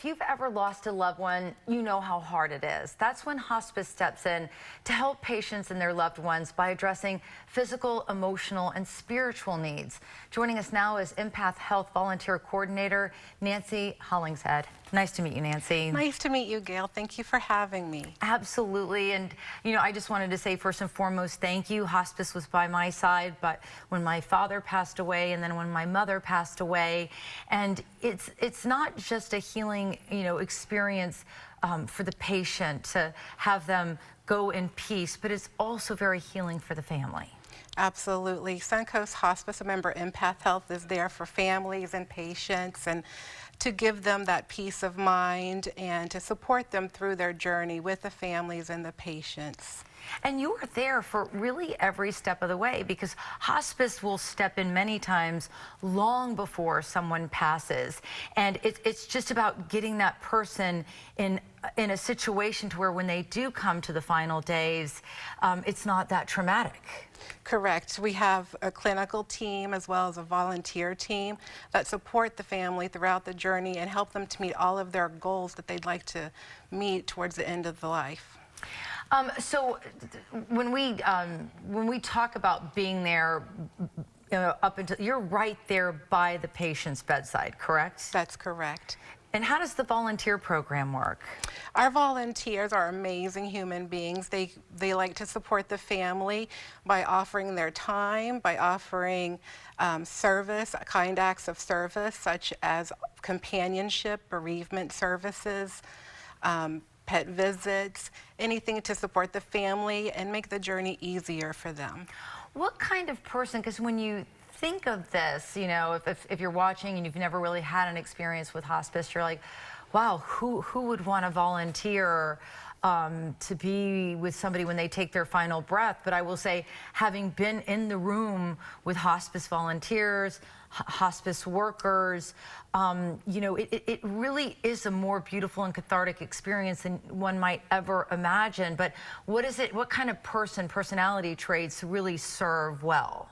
if you've ever lost a loved one, you know how hard it is. That's when hospice steps in to help patients and their loved ones by addressing physical, emotional, and spiritual needs. Joining us now is Empath Health Volunteer Coordinator Nancy Hollingshead. Nice to meet you, Nancy. Nice to meet you, Gail. Thank you for having me. Absolutely. And, you know, I just wanted to say first and foremost, thank you. Hospice was by my side, but when my father passed away and then when my mother passed away, and it's not just a healing, experience for the patient to have them go in peace, but it's also very healing for the family. Absolutely. Suncoast Hospice, a member Empath Health, is there for families and patients and to give them that peace of mind and to support them through their journey with the families and the patients. And you are there for really every step of the way, because hospice will step in many times long before someone passes. And it's just about getting that person in a situation to where when they do come to the final days, it's not that traumatic. Correct. We have a clinical team as well as a volunteer team that support the family throughout the journey and help them to meet all of their goals that they'd like to meet towards the end of the life. So when we talk about being there, up until you're right there by the patient's bedside, correct? That's correct. And how does the volunteer program work? Our volunteers are amazing human beings. They like to support the family by offering their time, by offering service, kind acts of service, such as companionship, bereavement services, pet visits, anything to support the family and make the journey easier for them. What kind of person, because when you think of this, if you're watching and you've never really had an experience with hospice, you're like, wow, who would want to volunteer to be with somebody when they take their final breath? But I will say, having been in the room with hospice volunteers, hospice workers, it really is a more beautiful and cathartic experience than one might ever imagine. But what kind of personality traits really serve well?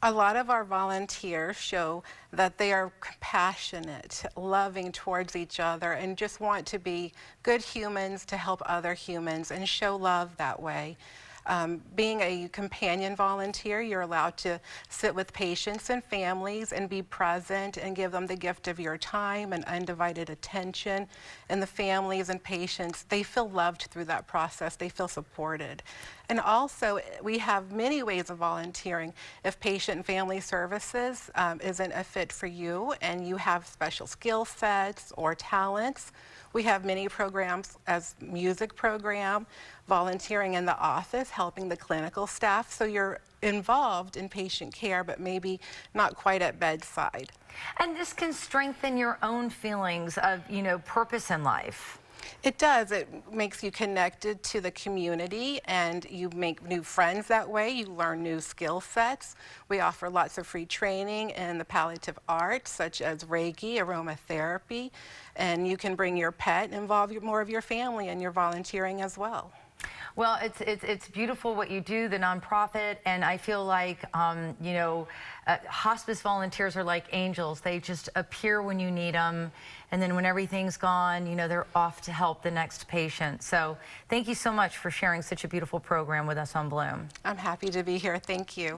A lot of our volunteers show that they are compassionate, loving towards each other, and just want to be good humans to help other humans and show love that way. Being a companion volunteer, you're allowed to sit with patients and families and be present and give them the gift of your time and undivided attention. And the families and patients, they feel loved through that process. They feel supported. And also, we have many ways of volunteering. If patient and family services isn't a fit for you and you have special skill sets or talents, we have many programs as music program, volunteering in the office, helping the clinical staff. So you're involved in patient care, but maybe not quite at bedside. And this can strengthen your own feelings of, purpose in life. It does. It makes you connected to the community and you make new friends that way. You learn new skill sets. We offer lots of free training in the palliative arts, such as Reiki, aromatherapy, and you can bring your pet and involve more of your family in your volunteering as well. Well, it's beautiful what you do, the nonprofit, and I feel like, hospice volunteers are like angels. They just appear when you need them, and then when everything's gone, they're off to help the next patient. So thank you so much for sharing such a beautiful program with us on Bloom. I'm happy to be here. Thank you.